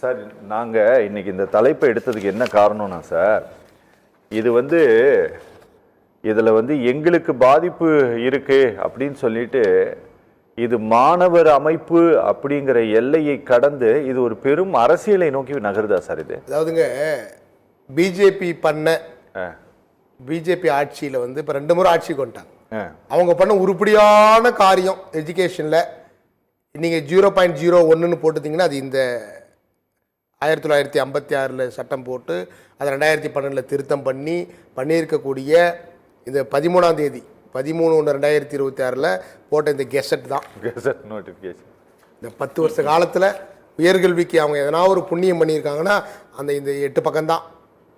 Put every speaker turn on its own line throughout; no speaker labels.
Sir நாங்கள் இன்னைக்கு இந்த தலைப்பை எடுத்ததுக்கு என்ன காரணம்னா சார், இது இதில் எங்களுக்கு பாதிப்பு இருக்கு அப்படின்னு சொல்லிட்டு இது மாணவர் அமைப்பு அப்படிங்கிற எல்லையை கடந்து இது ஒரு பெரும் அரசியலை நோக்கி நகருதா சார்? இது
அதாவதுங்க பிஜேபி ஆட்சியில் இப்போ 2 முறை ஆட்சி கொண்டாங்க. அவங்க பண்ண உருப்படியான காரியம் எஜுகேஷனில் நீங்கள் 0.01ன்னு போட்டுட்டிங்கன்னா அது இந்த 1956 சட்டம் போட்டு அதை 2012 திருத்தம் பண்ணியிருக்கக்கூடிய இந்த 13ஆம் தேதி 13/1/2026 போட்ட இந்த கெசட் தான்.
Gazette notification.
இந்த 10 வருஷ காலத்தில் உயர்கல்விக்கு அவங்க எதனா ஒரு புண்ணியம் பண்ணியிருக்காங்கன்னா அந்த இந்த 8 பக்கம்தான்.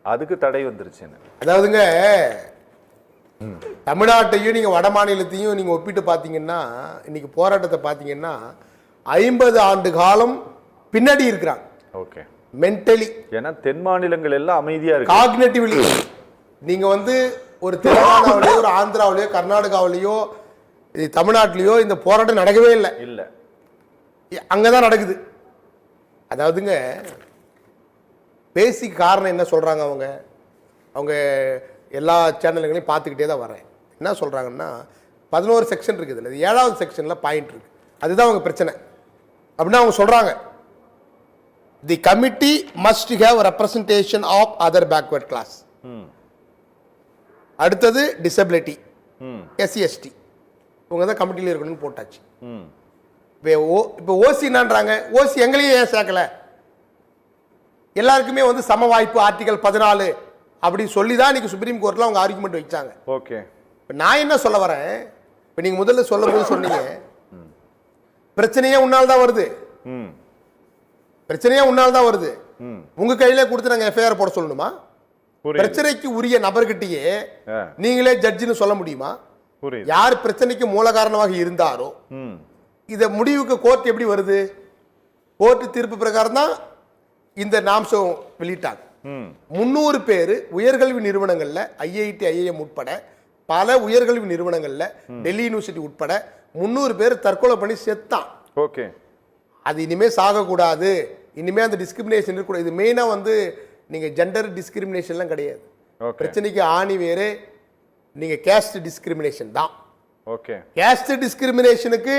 அதுக்கு தடை வந்துருச்சு.
அதாவதுங்க தமிழ்நாட்டையும் நீங்கள் வட மாநிலத்தையும் நீங்கள் ஒப்பிட்டு பார்த்தீங்கன்னா இன்னைக்கு போராட்டத்தை பார்த்தீங்கன்னா 50 ஆண்டு காலம் பின்னாடி இருக்கிறாங்க.
ஓகே.
மென்டலி.
ஏன்னா தென் மாநிலங்கள் எல்லாம் அமைதியாக இருக்கு.
காக்னேட்டிவ்லி நீங்கள் ஒரு தெலுங்கானாவிலையோ ஒரு ஆந்திராவிலையோ கர்நாடகாவிலையோ தமிழ்நாட்டிலையோ இந்த போராட்டம் நடக்கவே இல்லை. அங்கதான் நடக்குது. அதாவதுங்க பேசிக் காரணம் என்ன சொல்றாங்க, அவங்க எல்லா சேனல்களையும் பார்த்துக்கிட்டே தான் வரேன். என்ன சொல்றாங்கன்னா 11 செக்ஷன் இருக்குது, இல்லை 7வது செக்ஷன்ல பாயிண்ட் இருக்கு, அதுதான் அவங்க பிரச்சனை அப்படின்னா அவங்க சொல்றாங்க. The committee must have representation of other backward class. அடுத்தது டிசபிலிட்டி, SC/ST இவங்க தான் கமிட்டியில் இருக்கணும்னு போட்டாச்சு. இப்போ ஓசி என்னன்றாங்க, ஓசி எங்களையும் ஏன் சேர்க்கல, எல்லாருக்குமே சம வாய்ப்பு ஆர்டிகல் 14 அப்படி சொல்லி தான் இன்னைக்கு சுப்ரீம் கோர்ட்ல அவங்க ஆர்குமெண்ட் வச்சாங்க.
ஓகே.
இப்போ நான் என்ன சொல்ல வரேன், இப்போ நீங்க முதல்ல சொல்லும்போது சொன்னீங்க பிரச்சனையே உன்னால் தான் வருது, பிரச்சனையே உன்னால் தான் வருது, உங்க கையில கொடுத்து நாங்கள் எஃப்ஐஆர் போட சொல்லணுமா? பிரச்சனைக்கு உரிய நபர்கிட்டயே நீங்களே ஜட்ஜின்னு சொல்ல முடியுமா? யார் பிரச்சனைக்கு மூல காரணமாக இருந்தாரோ இத முடிவுக்கு கோர்ட் எப்படி வருது? கோர்ட் தீர்ப்பு பிரகாரம் தான் இந்த நாம்சம் வெளியிட்டாங்க. 300 பேர் உயர்கல்வி நிறுவனங்கள்ல IIT IIM உட்பட பல உயர்கல்வி நிறுவனங்கள்ல டெல்லி யூனிவர்சிட்டி உட்பட 300 பேர் தற்கொலை பண்ணி செத்தான்.
ஓகே.
அது இனிமே சாகக்கூடாது, இனிமே அந்த டிஸ்கிரிமினேஷன் இருக்கக்கூடாது. இது மெயினா நீங்க ஜெண்டர் டிஸ்கிரிமினேஷன்லாம் கிடையாது. பிரச்சனைக்கு ஆணி வேறு நீங்க கேஸ்ட் டிஸ்கிரிமினேஷன் தான்.
ஓகே.
கேஸ்ட் டிஸ்கிரிமினேஷனுக்கு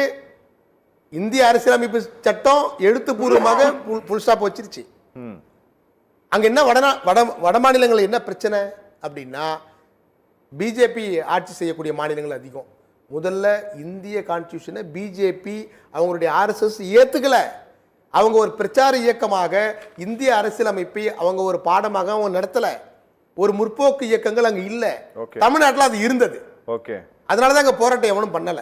இந்திய அரசியலமைப்பு சட்டம் எழுத்துப்பூர்வமாக புல் ஸ்டாப் வச்சிருச்சு. அங்க என்ன வட மாநிலங்கள் என்ன பிரச்சனை அப்படின்னா பிஜேபி ஆட்சி செய்யக்கூடிய மாநிலங்கள் அதிகம். முதல்ல இந்திய கான்ஸ்டிடியூஷனை பிஜேபி அவங்களுடைய RSS ஏத்துக்கல. அவங்க ஒரு பிரச்சார இயக்கமாக இந்திய அரசியலமைப்பை அவங்க ஒரு பாடமாக அவங்க நடத்தல. ஒரு முற்போக்கு இயக்கங்கள் அங்க இல்ல. தமிழ்நாட்டில் அது இருந்தது.
ஓகே.
அதனாலதான் அங்க போராட்டம் எவனும் பண்ணல.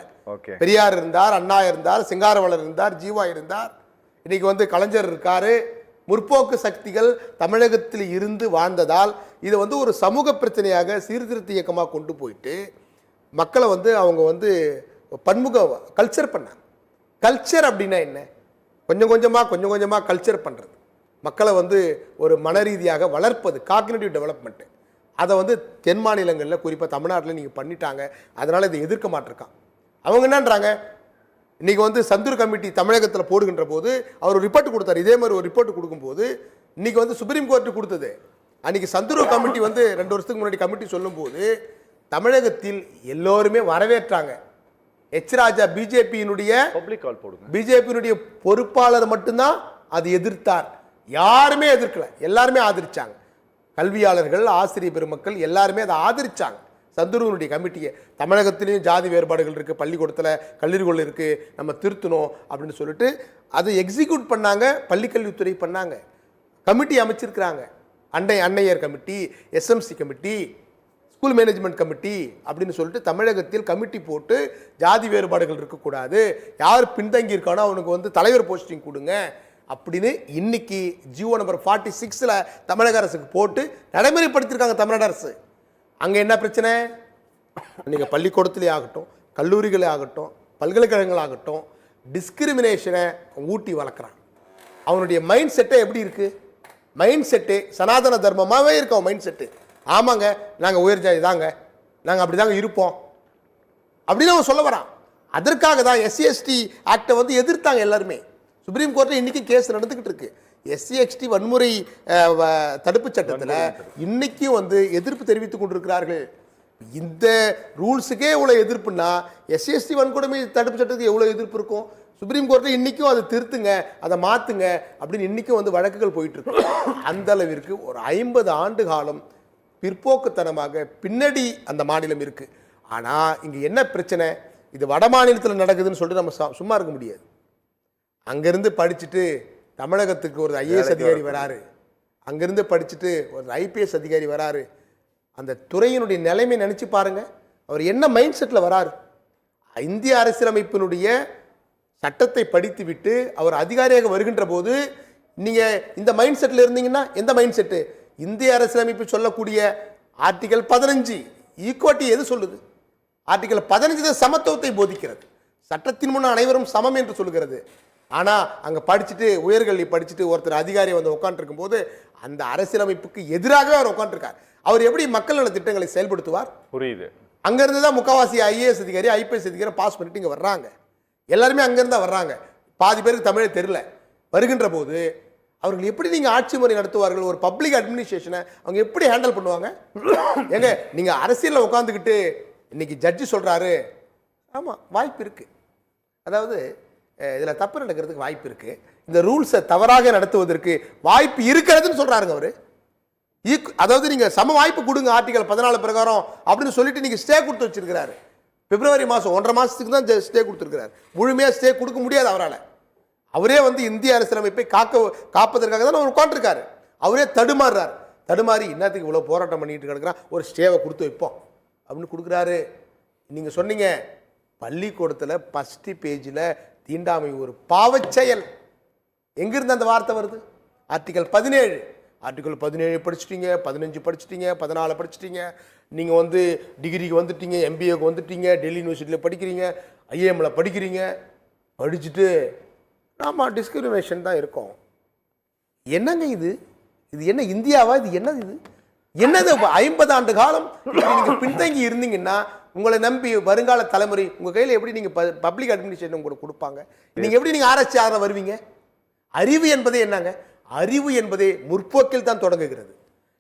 பெரியார் இருந்தார், அண்ணா இருந்தார், சிங்காரவளர் இருந்தார், ஜீவா இருந்தார், இன்னைக்கு கலைஞர் இருக்காரு. முற்போக்கு சக்திகள் தமிழகத்தில் இருந்து வாழ்ந்ததால் இதை ஒரு சமூக பிரச்சனையாக சீர்திருத்த இயக்கமாக கொண்டு போயிட்டு மக்களை அவங்க பன்முக கல்ச்சர் பண்ணாங்க. கல்ச்சர் அப்படின்னா என்ன? கொஞ்சம் கொஞ்சமாக கல்ச்சர் பண்ணுறது, மக்களை ஒரு மன ரீதியாக வளர்ப்பது, காக்னிட்டிவ் டெவலப்மெண்ட். அதை தென் மாநிலங்களில் குறிப்பாக தமிழ்நாட்டில் நீங்கள் பண்ணிட்டாங்க. அதனால் இதை எதிர்க்க மாட்டிருக்கான். அவங்க என்னன்றாங்க, இன்றைக்கி சந்தூர் கமிட்டி தமிழகத்தில் போடுகின்ற போது அவர் ஒரு ரிப்போர்ட் கொடுத்தார். இதே மாதிரி ஒரு ரிப்போர்ட் கொடுக்கும்போது இன்றைக்கி சுப்ரீம் கோர்ட்டு கொடுத்தது. அன்றைக்கி சந்தூர் கமிட்டி 2 வருஷத்துக்கு முன்னாடி கமிட்டி சொல்லும்போது தமிழகத்தில் எல்லோருமே வரவேற்றாங்க. ராஜா பிஜேபியினுடைய பொறுப்பாளர் மட்டும்தான் அது எதிர்த்தார். யாருமே எதிர்க்கல, எல்லாருமே ஆதரிச்சாங்க. கல்வியாளர்கள், ஆசிரியர் பெருமக்கள் எல்லாருமே அதை ஆதரிச்சாங்க. சந்தூருடைய கமிட்டியை தமிழகத்திலையும் ஜாதி வேறுபாடுகள் இருக்குது, பள்ளிக்கூடத்தில் கல்லூரிகள் இருக்குது, நம்ம திருத்தணும் அப்படின்னு சொல்லிட்டு அதை எக்ஸிக்யூட் பண்ணாங்க. பள்ளிக்கல்வித்துறை பண்ணாங்க, கமிட்டி அமைச்சிருக்கிறாங்க. அன்னையர் committee, SMC committee, school management committee அப்படின்னு சொல்லிட்டு தமிழகத்தில் கமிட்டி போட்டு ஜாதி வேறுபாடுகள் இருக்கக்கூடாது, யார் பின்தங்கி இருக்கானோ அவனுக்கு தலைவர் போஸ்டிங் கொடுங்க அப்படின்னு இன்னைக்கு ஜிஓ நம்பர் 46 தமிழக அரசுக்கு போட்டு நடைமுறைப்படுத்தியிருக்காங்க தமிழ்நாடு அரசு. அங்கே என்ன பிரச்சனை? நீங்கள் பள்ளிக்கூடத்திலே ஆகட்டும், கல்லூரிகளே ஆகட்டும், பல்கலைக்கழகங்களாகட்டும், டிஸ்கிரிமினேஷனை ஊட்டி வளர்க்குறான். அவனுடைய மைண்ட் செட்டை எப்படி இருக்கு? மைண்ட் செட்டு சனாதன தர்மமாகவே இருக்கு அவன் மைண்ட் செட்டு. ஆமாங்க, நாங்கள் உயர் ஜாதி தாங்க, நாங்கள் அப்படி தாங்க இருப்போம் அப்படின்னு அவன் சொல்ல வரான். அதற்காக தான் SC/ST ஆக்டை எதிர்த்தாங்க எல்லாருமே. சுப்ரீம் கோர்ட்டில் இன்னைக்கு கேஸ் நடந்துகிட்டு இருக்கு. SC/ST வன்முறை தடுப்பு சட்டத்தில் இன்னைக்கும் வந்து எதிர்ப்பு தெரிவித்துக் கொண்டிருக்கிறார்கள். இந்த ரூல்ஸுக்கே இவ்வளோ எதிர்ப்புன்னா SC/ST வன்கொடுமை தடுப்பு சட்டத்துக்கு எவ்வளோ எதிர்ப்பு இருக்கும்? சுப்ரீம் கோர்ட்டில் இன்றைக்கும் அதை திருத்துங்க, அதை மாற்றுங்க அப்படின்னு இன்றைக்கும் வந்து வழக்குகள் போயிட்டுருக்கு. அந்த அளவிற்கு ஒரு 50 ஆண்டு காலம் பிற்போக்குத்தனமாக பின்னாடி அந்த மாநிலம் இருக்குது. ஆனால் இங்கே என்ன பிரச்சனை, இது வட மாநிலத்தில் நடக்குதுன்னு சொல்லிட்டு நம்ம சும்மா இருக்க முடியாது. அங்கேருந்து படிச்சுட்டு தமிழகத்துக்கு ஒரு IAS அதிகாரி வராரு, அங்கேருந்து படிச்சுட்டு ஒரு IPS அதிகாரி வராரு. அந்த துறையினுடைய நிலைமை நினச்சி பாருங்கள், அவர் என்ன மைண்ட் செட்டில் வராரு. இந்திய அரசியலமைப்பினுடைய சட்டத்தை படித்து விட்டு அவர் அதிகாரியாக வருகின்ற போது நீங்கள் இந்த மைண்ட் செட்டில் இருந்தீங்கன்னா, எந்த மைண்ட் செட்டு? இந்திய அரசியலமைப்பு சொல்லக்கூடிய ஆர்டிகல் 15 ஈக்குவாலிட்டி எது சொல்லுது? ஆர்டிகல் 15 சமத்துவத்தை போதிக்கிறது. சட்டத்தின் முன் அனைவரும் சமம் என்று சொல்லுகிறது. ஆனால் அங்கே படிச்சுட்டு உயர்கல்வி படிச்சுட்டு ஒருத்தர் அதிகாரி வந்து உட்காந்துருக்கும் போது அந்த அரசியலமைப்புக்கு எதிராகவே அவர் உட்காந்துருக்கார். அவர் எப்படி மக்கள் நல திட்டங்களை செயல்படுத்துவார்?
புரியுது.
அங்கேருந்து தான் முக்கால்வாசி IAS அதிகாரி IPS அதிகாரி பாஸ் பண்ணிட்டு இங்கே வர்றாங்க. எல்லாருமே அங்கேருந்து தான் வர்றாங்க. பாதி பேருக்கு தமிழே தெரியல. வருகின்ற போது அவர்கள் எப்படி நீங்கள் ஆட்சி முறை நடத்துவார்கள்? ஒரு பப்ளிக் அட்மினிஸ்ட்ரேஷனை அவங்க எப்படி ஹேண்டில் பண்ணுவாங்க? ஏங்க நீங்கள் அரசியலில் உட்காந்துக்கிட்டு இன்னைக்கு ஜட்ஜி சொல்கிறாரு, ஆமாம் வாய்ப்பு இருக்குது, அதாவது இதில் தப்பு நடக்கிறதுக்கு வாய்ப்பு இருக்குது, இந்த ரூல்ஸை தவறாக நடத்துவதற்கு வாய்ப்பு இருக்கிறதுன்னு சொல்கிறாருங்க அவர். அதாவது நீங்கள் சம வாய்ப்பு கொடுங்க ஆர்டிகல் 14 பிரகாரம் அப்படின்னு சொல்லிட்டு நீங்கள் ஸ்டே கொடுத்து வச்சிருக்கிறாரு. பிப்ரவரி மாதம் 1.5 மாதத்துக்கு தான் ஸ்டே கொடுத்துருக்கிறார். முழுமையாக ஸ்டே கொடுக்க முடியாது அவரால். அவரே வந்து இந்திய அரசியலமைப்பை காப்பதற்காக தான் அவர் உட்காந்துருக்காரு. அவரே தடுமாறி இன்னத்துக்கு இவ்வளோ போராட்டம் பண்ணிட்டு கிடக்கிறான், ஒரு ஸ்டேவை கொடுத்து வைப்போம் அப்படின்னு கொடுக்குறாரு. நீங்கள் சொன்னீங்க பள்ளிக்கூடத்தில் ஃபஸ்ட்டு பேஜில் தீண்டாமை ஒரு பாவச்செயல். எங்கிருந்து அந்த வார்த்தை வருது? ஆர்டிகல் 17. ஆர்டிகல் 17 படிச்சிட்டிங்க, 15 படிச்சிட்டிங்க, 14 படிச்சிட்டிங்க, நீங்கள் வந்து டிகிரிக்கு வந்துட்டீங்க, MBAக்கு வந்துட்டீங்க, டெல்லி யூனிவர்சிட்டியில் படிக்கிறீங்க, IIMல படிக்கிறீங்க, படிச்சுட்டு ஆமாம் டிஸ்கிரிமினேஷன் தான் இருக்கும். என்னங்க இது? இது என்ன இந்தியாவா? இது என்னது? இது என்னது? 50 ஆண்டு காலம் நீங்கள் பின்தங்கி இருந்தீங்கன்னா உங்களை நம்பி வருங்கால தலைமுறை உங்கள் கையில் எப்படி நீங்கள் பப்ளிக் அட்மினிஸ்ட்ரேஷன் உங்களுக்கு கொடுப்பாங்க? நீங்கள் எப்படி நீங்கள் ஆராய்ச்சியாளர் வருவீங்க? அறிவு என்பதே என்னங்க? அறிவு என்பதே முற்போக்கில் தான் தொடங்குகிறது.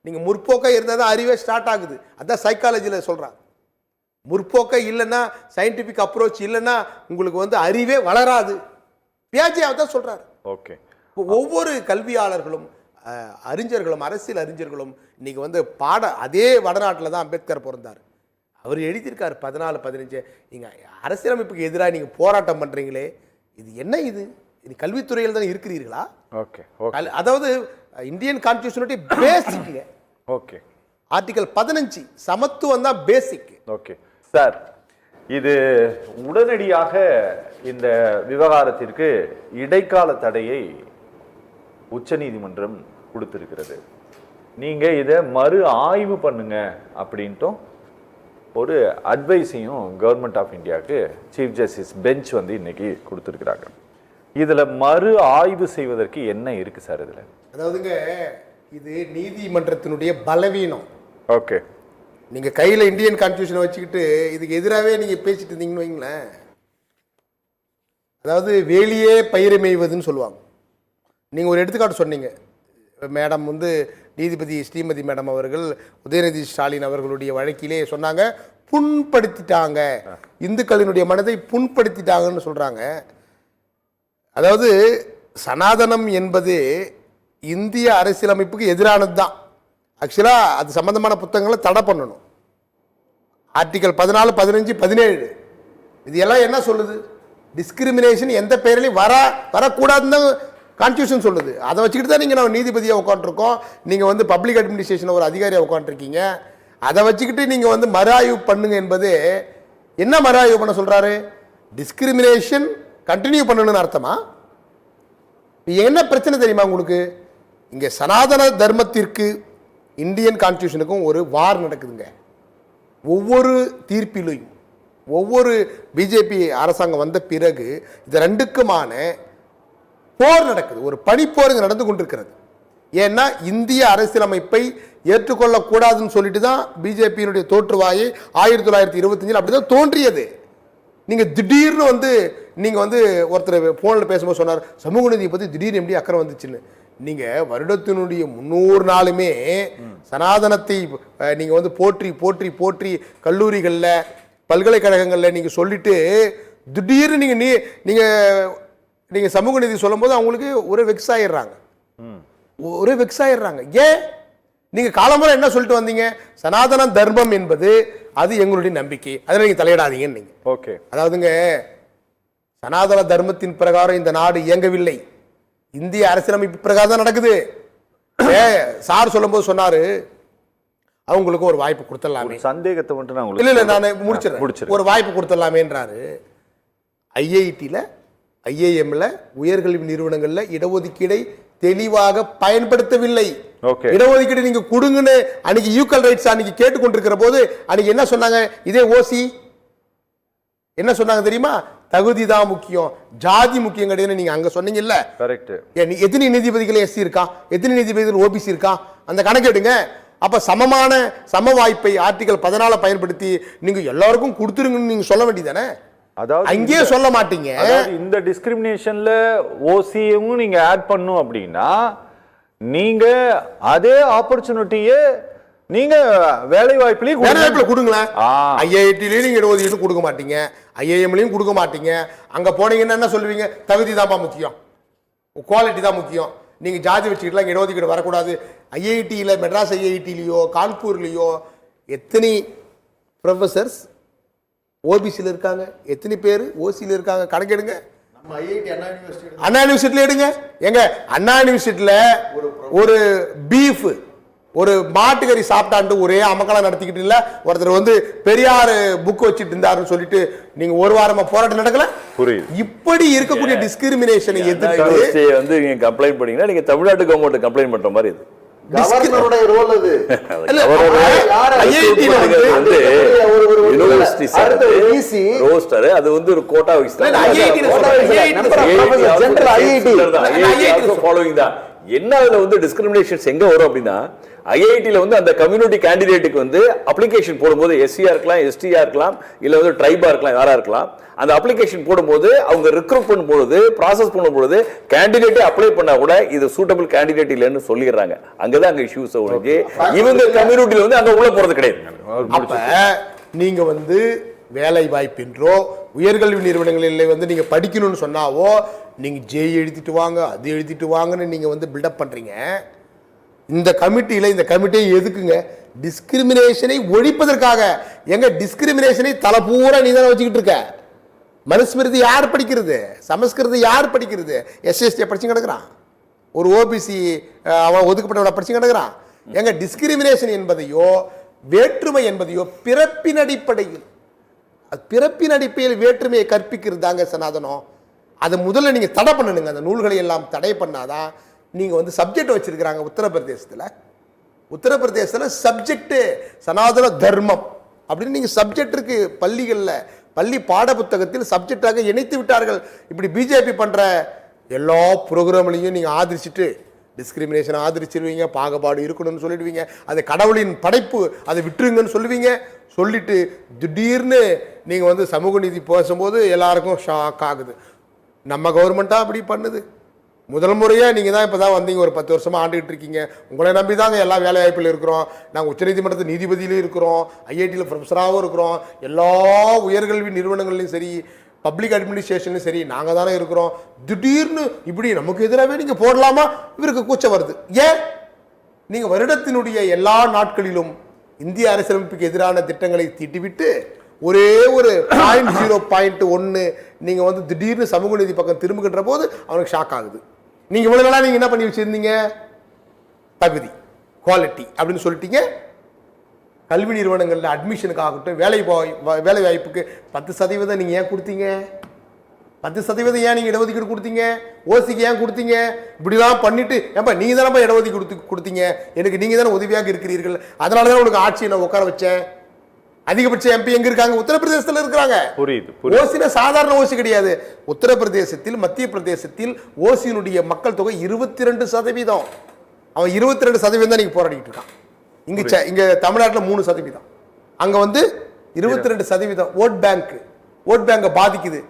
நீங்கள் முற்போக்காக இருந்தால் தான் அறிவே ஸ்டார்ட் ஆகுது. அதான் சைக்காலஜியில் சொல்கிறாங்க. முற்போக்கை இல்லைன்னா, சயின்டிஃபிக் அப்ரோச் இல்லைன்னா உங்களுக்கு வந்து அறிவே வளராது. பியாஜியாவை தான் சொல்கிறார்.
ஓகே.
ஒவ்வொரு கல்வியாளர்களும் அறிஞர்களும் அரசியல் அறிஞர்களும் இன்னைக்கு வந்து அதே வடநாட்டில் தான் அம்பேத்கர் பிறந்தார். அவர் எழுதியிருக்கார் 14, 15. நீங்கள் அரசியலமைப்புக்கு எதிராக நீங்கள் போராட்டம் பண்ணுறீங்களே, இது என்ன? இது கல்வித்துறையில் தான் இருக்கிறீர்களா?
ஓகே.
அதாவது இந்தியன் கான்ஸ்டிடியூஷனுடைய பேசிக்.
ஓகே.
ஆர்டிகல் 15 சமத்துவம் தான் பேசிக்.
ஓகே சார், இது உடனடியாக இந்த விவகாரத்திற்கு இடைக்கால தடையை உச்சநீதிமன்றம் கொடுத்திருக்கிறது. நீங்க இதை மறு ஆய்வு பண்ணுங்க அப்படின்ட்டும் ஒரு அட்வைஸையும் கவர்மெண்ட் ஆஃப் இந்தியாவுக்கு சீஃப் ஜஸ்டிஸ் பெஞ்ச் வந்து இன்னைக்கு கொடுத்துருக்குறாங்க. இதுல மறு ஆய்வு செய்வதற்கு என்ன இருக்கு சார் இதுல?
அதாவதுங்க இது நீதிமன்றத்தினுடைய பலவீனம்.
ஓகே.
நீங்க கையில இந்தியன் கான்ஸ்டிடியூஷனை வச்சுக்கிட்டு இதுக்கு எதிராகவே நீங்க பேசிட்டு இருந்தீங்கன்னு வைங்களேன், அதாவது வேலியே பயிரை மேய்வதுன்னு சொல்லுவாங்க. நீங்க ஒரு எடுத்துக்காட்டு சொன்னீங்க. மேடம் வந்து நீதிபதி ஸ்ரீமதி மேடம் அவர்கள் உதயநிதி ஸ்டாலின் அவர்களுடைய வழக்கிலே சொன்னாங்க, புண்படுத்திட்டாங்க, இந்துக்களினுடைய மனதை புண்படுத்திட்டாங்கன்னு சொல்றாங்க. அதாவது சனாதனம் என்பது இந்திய அரசியலமைப்புக்கு எதிரானது தான். ஆக்சுவலாக அது சம்பந்தமான புத்தகங்களை தடை பண்ணணும். ஆர்டிகல் 14, 15, 17 இது எல்லாம் என்ன சொல்லுது? டிஸ்கிரிமினேஷன் எந்த பெயரிலையும் வரக்கூடாதுன்னு கான்ஸ்டியூஷன் சொல்லுது. அதை வச்சுக்கிட்டு தான் நீங்கள் நான் நீதிபதியாக உட்காந்துருக்கோம், நீங்கள் வந்து பப்ளிக் அட்மினிஸ்ட்ரேஷன் ஒரு அதிகாரியாக உட்காந்துருக்கீங்க. அதை வச்சுக்கிட்டு நீங்கள் வந்து மறு ஆய்வு பண்ணுங்க என்பது என்ன மறு ஆய்வு பண்ண சொல்கிறாரு? டிஸ்கிரிமினேஷன் கண்டினியூ பண்ணணும்னு அர்த்தமா? என்ன பிரச்சனை தெரியுமா உங்களுக்கு? இங்கே சனாதன தர்மத்திற்கு இந்தியன் கான்ஸ்டியூஷனுக்கும் ஒரு வார் நடக்குதுங்க. ஒவ்வொரு தீர்ப்பிலையும் ஒவ்வொரு பிஜேபி அரசாங்கம் வந்த பிறகு இது ரெண்டுக்குமான போர் நடக்குது. ஒரு பனிப்போர் இங்கே நடந்து கொண்டிருக்கிறது. ஏன்னா இந்திய அரசியலமைப்பை ஏற்றுக்கொள்ளக்கூடாதுன்னு சொல்லிட்டு தான் பிஜேபியினுடைய தோற்றுவாயை 1925 அப்படிதான் தோன்றியது. நீங்கள் திடீர்னு வந்து நீங்கள் வந்து ஒருத்தர் ஃபோனில் பேசும்போது சொன்னார், சமூக நீதியை பற்றி திடீர்னு எப்படி அக்கறை வந்துச்சுன்னு. நீங்க வருடத்தினுடைய 300 நாளுமே சனாதனத்தை நீங்க வந்து போற்றி போற்றி போற்றி கல்லூரிகள்ல பல்கலைக்கழகங்கள்ல நீங்க சொல்லிட்டு திடீர்னு நீங்க சமூக நீதி சொல்லும் போது அவங்களுக்கு ஒரே வெக்ஸ் ஆயிடுறாங்க. ஏன் நீங்க காலமுறை என்ன சொல்லிட்டு வந்தீங்க? சனாதன தர்மம் என்பது அது எங்களுடைய நம்பிக்கை, அதில் நீங்க தலையிடாதீங்கன்னு நீங்க.
ஓகே,
அதாவதுங்க சனாதன தர்மத்தின் பிரகாரம் இந்த நாடு இயங்கவில்லை, இந்திய அரசியலமைப்பு பிரகாரம் தான் நடக்குது. சார் சொல்லும் போது சொன்னாரு அவங்களுக்கு ஒரு வாய்ப்பு கொடுத்துடலாமே.
சந்தேகத்தை மட்டும் நான்
இல்ல நான் முடிச்சிடறேன். ஒரு வாய்ப்பு கொடுத்துடலாமேன்றாரு. ஐஐடியில் ஐஏஎம்ல உயர்கல்வி நிறுவனங்கள்ல இடஒதுக்கீடை தெளிவாக பயன்படுத்தவில்லை. இடஒதுக்கீடு நீங்க கொடுங்கன்னு அன்னைக்கு ஈக்குவல் ரைட்ஸ் அன்னைக்கு கேட்டுக்கொண்டிருக்கிற போது அன்னைக்கு என்ன சொன்னாங்க? இதே ஓசி என்ன சொன்னாங்க தெரியுமா? தகுதி தான் முக்கியம், ஜாதி முக்கியம் கிடையாது. நீங்க அங்க சொன்னீங்கல்ல, கரெக்ட். எத்தனை நீதிபதிகள் எஸ்சி இருக்கா, எத்தனை நீதிபதிகள் ஓபிசி இருக்கா, அந்த கணக்கு எடுங்க. அப்ப சம வாய்ப்பை ஆர்டிகல் 14 பயன்படுத்தி நீங்க எல்லாருக்கும் கொடுத்துருங்கன்னு நீங்க சொல்ல வேண்டியதானே? அதாவது அங்கேயே சொல்ல மாட்டீங்க.
இந்த டிஸ்கிரிமினேஷன்ல ஓசியும் நீங்க ஆட் பண்ணும் அப்படின்னா நீங்க அதே ஆப்பர்ச்சுனிட்டியை நீங்க வேலை வாய்ப்புல
கொடுங்களேன். ஐஐடிலயும் நீங்க இடஒதுக்கீடு கொடுக்க மாட்டீங்க, ஐஏஎம்லயும் கொடுக்க மாட்டீங்க. அங்க போனீங்கன்னா என்ன சொல்லுவீங்க? தகுதி தான் முக்கியம், குவாலிட்டி தான் முக்கியம், நீங்க ஜாதி வச்சுக்கிட்டுலாம் இடஒதுக்கீடு வரக்கூடாது. ஐஐடியில மெட்ராஸ் ஐஐடிலயோ கான்பூர்லயோ எத்தனை ப்ரொஃபசர்ஸ் ஓபிசியில் இருக்காங்க, எத்தனை பேர் ஓசியில் இருக்காங்க? கணக்கெடுங்க. அண்ணா யூனிவர்சிட்டியில எடுங்க. எங்க அண்ணா யூனிவர்சிட்டியில ஒரு பீஃப் ஒரு மாட்டுக்கறி சாப்பிட்டாண்டு ஒரே அமக்கலம் நடத்திக்கிட்டு இல்ல, ஒருத்தர் வந்து பெரியார் புக் வச்சுட்டு இருந்தாருன்னு சொல்லிட்டு நீங்க ஒரு வாரமா போராட்டம் நடக்கல. இப்படி இருக்கக்கூடிய டிஸ்கிரிமினேஷனை எதிர்த்து
வந்து நீங்க கம்ப்ளைண்ட் பண்ணீங்கன்னா நீங்க தமிழ்நாட்டு கவர்மெண்ட் கம்ப்ளைண்ட் பண்ற மாதிரி இது.
கவர்னருடைய ரோல் அது.
அது வந்து ஒரு கோட்டா என்ன அதுல வந்து டிஸ்கிரிமினேஷன்ஸ் எங்க வரும் அப்படின்னா, ஐஐடில வந்து அந்த கம்யூனிட்டி கேண்டிடேட்டுக்கு வந்து அப்ளிகேஷன் போடும்போது எஸ்சியா இருக்கலாம், எஸ்டியா இருக்கலாம், இல்ல வந்து ட்ரைபா இருக்கலாம், யாரா இருக்கலாம், அந்த அப்ளிகேஷன் போடும்போது அவங்க ரெக்ரூட் பண்ணும்போது ப்ராசஸ் பண்ணும்போது கேண்டிடேட்டே அப்ளை பண்ணா கூட இது சூட்டபிள் கேண்டிடேட் இல்லைன்னு சொல்லிடுறாங்க. அங்கதான் அங்க இஷ்யூஸ் ஒழிஞ்சு இவங்க கம்யூனிட்டில வந்து அங்க உள்ள போறது கிடையாது.
அப்ப நீங்க வந்து வேலை வாய்ப்பின்றோ உயர்கல்வி நிறுவனங்களில் வந்து நீங்க படிக்கணும்னு சொன்னாவோ நீங்க ஜேஇ எழுதிட்டு வாங்க, அது எழுதிட்டு வாங்கன்னு நீங்க வந்து பில்டப் பண்றீங்க. இந்த கமிட்டியை எதுக்குங்க? டிஸ்கிரிமினேஷனை ஒழிப்பதற்காக. எங்க டிஸ்கிரிமினேஷனை தலை பூரா நீ தானே வச்சுக்கிட்டு இருக்க. மனுஸ்மிருதி யார் படிக்கிறது? சமஸ்கிருதி யார் படிக்கிறது? எஸ்எஸ்டி படிச்சு கிடக்குறான், ஒரு ஓபிசி அவன் ஒதுக்கப்பட்டவனை படிச்சு கிடக்குறான். எங்க டிஸ்கிரிமினேஷன் என்பதையோ வேற்றுமை என்பதையோ பிறப்பின் அடிப்படையில் வேற்றுமையை கற்பிக்கிறது தாங்க சனாதனம். அதை முதல்ல நீங்க தடை பண்ணணுங்க. அந்த நூல்களை எல்லாம் தடை பண்ணாதான். நீங்க வந்து சப்ஜெக்ட் வச்சிருக்கிறாங்க உத்தரப்பிரதேசத்துல சப்ஜெக்ட் சனாதன தர்மம் அப்படின்னு நீங்க சப்ஜெக்ட் இருக்கு. பள்ளி பாட புத்தகத்தில் சப்ஜெக்டாக இணைத்து விட்டார்கள். இப்படி பிஜேபி பண்ற எல்லா ப்ரோக்ராம்லையும் நீங்க ஆதரிச்சுட்டு டிஸ்கிரிமினேஷன் ஆதரிச்சிருவீங்க, பாகுபாடு இருக்கணும்னு சொல்லிடுவீங்க, அது கடவுளின் படைப்பு, அதை விட்டுருங்கன்னு சொல்லுவீங்க. சொல்லிட்டு திடீர்னு நீங்க வந்து சமூக நீதி பேசும்போது எல்லாருக்கும் ஷாக் ஆகுது. நம்ம கவர்மெண்டா அப்படி பண்ணுது. முதல் முறையா நீங்க தான் இப்பதான் வந்தீங்க, ஒரு 10 வருஷமா ஆண்டுகிட்டு இருக்கீங்க. உங்களை நம்பி தாங்க எல்லா வேலை வாய்ப்புல இருக்கிறோம். நாங்கள் உச்சநீதிமன்றத்து நீதிபதியிலும் இருக்கிறோம், ஐஐடியில் ப்ரொஃபஸராகவும் இருக்கிறோம், எல்லா உயர்கல்வி நிறுவனங்கள்லையும் சரி, பப்ளிக் அட்மினிஸ்ட்ரேஷன்லையும் சரி நாங்கள் தானே இருக்கிறோம். திடீர்னு இப்படி நமக்கு எதிராகவே நீங்க போடலாமா? இவருக்கு கூச்சம் வருது. ஏன்? நீங்க வருடத்தினுடைய எல்லா நாட்களிலும் இந்திய அரசியலமைப்புக்கு எதிரான திட்டங்களை தீட்டிவிட்டு ஒரே ஒரு 0.1 நீங்க வந்து திடீர்னு சமூக நீதி பக்கம் திரும்புகின்ற போது அவனுக்கு ஷாக் ஆகுது. நீங்க இவ்வளவு நாளா நீங்க என்ன பண்ணி வச்சிருந்தீங்க? தகுதி, குவாலிட்டி அப்படின்னு சொல்லிட்டீங்க. கல்வி நிறுவனங்கள்ல அட்மிஷனுக்கு ஆகட்டும், வேலை வாய்ப்புக்கு 10% நீங்க ஏன் கொடுத்தீங்க? 10% ஏன் நீங்க இடஒதுக்கீடு கொடுத்தீங்க? ஓசிக்கு ஏன் கொடுத்தீங்க? இப்படிலாம் பண்ணிட்டு ஏன்பா நீங்க தானே இடஒதுக்கீடு கொடுத்தீங்க, எனக்கு நீங்க தானே உதவியாக இருக்கிறீர்கள், அதனாலதான் உங்களுக்கு ஆட்சியை நான் உட்கார வச்சேன். அதிகபட்ச எம்பி எங்க இருக்காங்க? உத்தரப்பிரதேசத்தில் இருக்கிறாங்க. ஓசின சாதாரண ஓசி கிடையாது. உத்தரப்பிரதேசத்தில், மத்திய பிரதேசத்தில் ஓசியினுடைய மக்கள் தொகை 22%. அவன் 22% தான் நீங்க போராடிட்டு இருக்கான். இங்க தமிழ்நாட்டில் 3%. அங்க வந்து 22% ஓட் பேங்க் பாதிக்குது.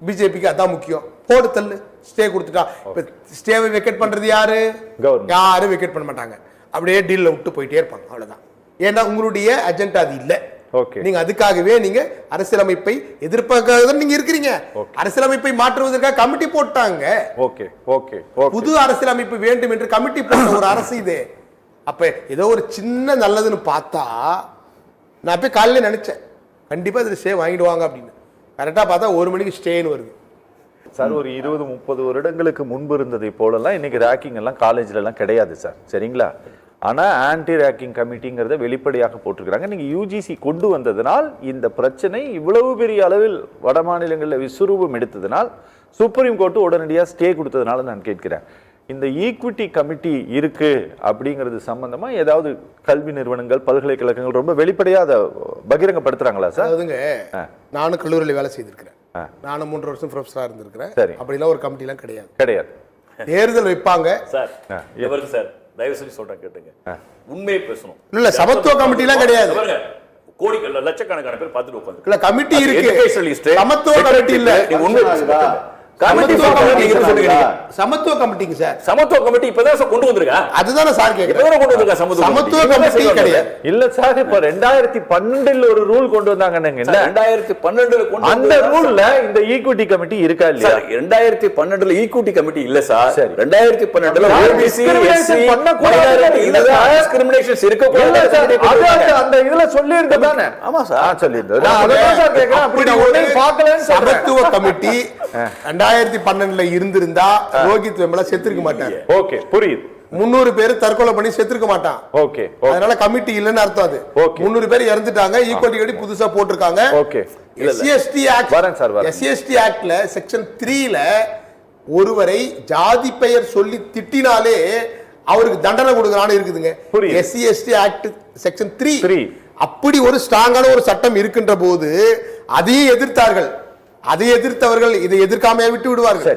பிஜேபிக்கு அதான் முக்கியம். போடு தள்ளு, ஸ்டே கொடுத்துட்டா இப்ப ஸ்டேவை வெக்கேட் பண்றது யாரு?
Government.
யாரும் வெக்கேட் பண்ண மாட்டாங்க, அப்படியே டீல்ல விட்டு போயிட்டே இருப்பாங்க, அவ்வளவுதான். ஏன்னா உங்களுடைய அஜெண்டா அது இல்ல.
ஓகே.
நீங்க அதுக்காகவே நீங்க அரசியலமைப்பை எதிர்ப்பாக நீங்க இருக்கிறீங்க. அரசியலமைப்பை மாற்றுவதற்காக கமிட்டி போட்டாங்க.
Okay okay okay.
புது அரசியலமைப்பு வேண்டும் என்று கமிட்டி போட்ட ஒரு அரசு இது. அப்ப ஏதோ ஒரு சின்ன நல்லதுன்னு பார்த்தா நான் போய் காலையில நினைச்சேன் கண்டிப்பா இதுல ஸ்டே வாங்கிடுவாங்க அப்படின்னு. கரெக்டா பார்த்தா 1 மணிக்கு ஸ்டேன்னு வருது.
சார் ஒரு 20-30 வருடங்களுக்கு முன்பு இருந்ததை போலலாம் இன்னைக்கு ரேக்கிங் எல்லாம் காலேஜ்ல எல்லாம் கிடையாது சார், சரிங்களா? ஆனா ஆன்டி ரேக்கிங் கமிட்டிங்கிறத வெளிப்படையாக போட்டிருக்கிறாங்க. நீங்க யூஜிசி கொண்டு வந்ததனால் இந்த பிரச்சனை இவ்வளவு பெரிய அளவில் வட மாநிலங்களில் விஸ்வரூபம் எடுத்ததனால் சுப்ரீம் கோர்ட் உடனடியாக ஸ்டே கொடுத்ததுனால நான் கேட்கிறேன், இந்த ஈக்விட்டி கமிட்டி இருக்கு அப்படிங்கிறது சம்பந்தமா ஏதாவது கல்வி நிறுவனங்கள் பல்கலைக்கழகங்கள் ரொம்ப வெளிப்படையா அதை பகிரங்கப்படுத்துறாங்களா சார்?
அதுங்க நானும் கல்லூரியில் வேலை செய்திருக்கிறேன், நானும் 3 வருஷம் ப்ரொஃபஸரா இருந்திருக்கிறேன்.
சரி.
அப்படிலாம் ஒரு கமிட்டி எல்லாம் கிடையாது.
கிடையாது.
தேர்தல் வைப்பாங்க
சார். எவருக்கு சார் தயவு செஞ்சு சொல்றேன் கேட்டுங்க, உண்மையை பேசணும்.
இல்ல சமத்துவ கமிட்டி எல்லாம் கிடையாது.
கோடிக்கணக்கான லட்சக்கணக்கான பேர் பார்த்துட்டு உட்கார்ந்து
இல்ல கமிட்டி இருக்கு,
எஜுகேஷனலிஸ்ட்
சமத்துவ கமிட்டி இல்ல.
நீங்க உண்மை கமிட்டி சொல்றீங்க.
சமத்துவ கமிட்டிங்க சார்.
சமத்துவ கமிட்டி இப்பதான் சார் கொண்டு வந்திருக்கா?
அதுதானே சார் கேக்குறேன்.
இப்பதான் கொண்டு வந்திருக்கா
சமத்துவ கமிட்டி கிடையாது.
இல்ல சார், இப்ப 2012 ஒரு ரூல் கொண்டு வந்தாங்கன்னு இல்ல,
2012 கொண்டு
அந்த ரூல்ல இந்த ஈக்விட்டி கமிட்டி இருக்கா இல்லையா?
2012 ஈக்விட்டி கமிட்டி இல்ல சார்.
சரி.
2012 ஓபிசி எஸ்சி
பண்ணக்கூடாது
டிஸ்கிரிமினேஷன்ஸ் இருக்க கூடாது
அந்த இதுல சொல்லி இருக்கதானே?
ஆமா சார்
சொல்லி இருந்தது.
சமத்துவ கமிட்டி 2012 இருந்திருந்தா ரோஹித் வெம்பலா செத்துருக்க மாட்டாரு.
ஓகே, புரியுது.
300 பேர் தற்கொலை பண்ணி செத்துருக்க மாட்டான்.
ஓகே.
அதனால கமிட்டி இல்லன்னு அர்த்தம் அது. 300 பேர் இறந்துட்டாங்க, ஈக்வாலிட்டி கமிட்டி புதுசா போட்டிருக்காங்க.
ஓகே.
எஸ்சிஎஸ்டி ஆக்ட்,
வரேன் சார், வரேன்.
எஸ்சிஎஸ்டி ஆக்ட்ல செக்ஷன் 3ல ஒருவரை ஜாதி பெயர் சொல்லி திட்டினாலே அவருக்கு தண்டனை கொடுக்கறான்னு இருக்குதுங்க.
புரியுது.
எஸ்சிஎஸ்டி ஆக்ட் செக்ஷன் 3
3
அப்படி ஒரு ஸ்ட்ராங்கான ஒரு சட்டம் இருக்கின்ற போது அதையே எதிர்த்தார்கள். அதை எதிர்த்தவர்கள் இதை எதிர்க்காமையா விட்டு விடுவார்கள்.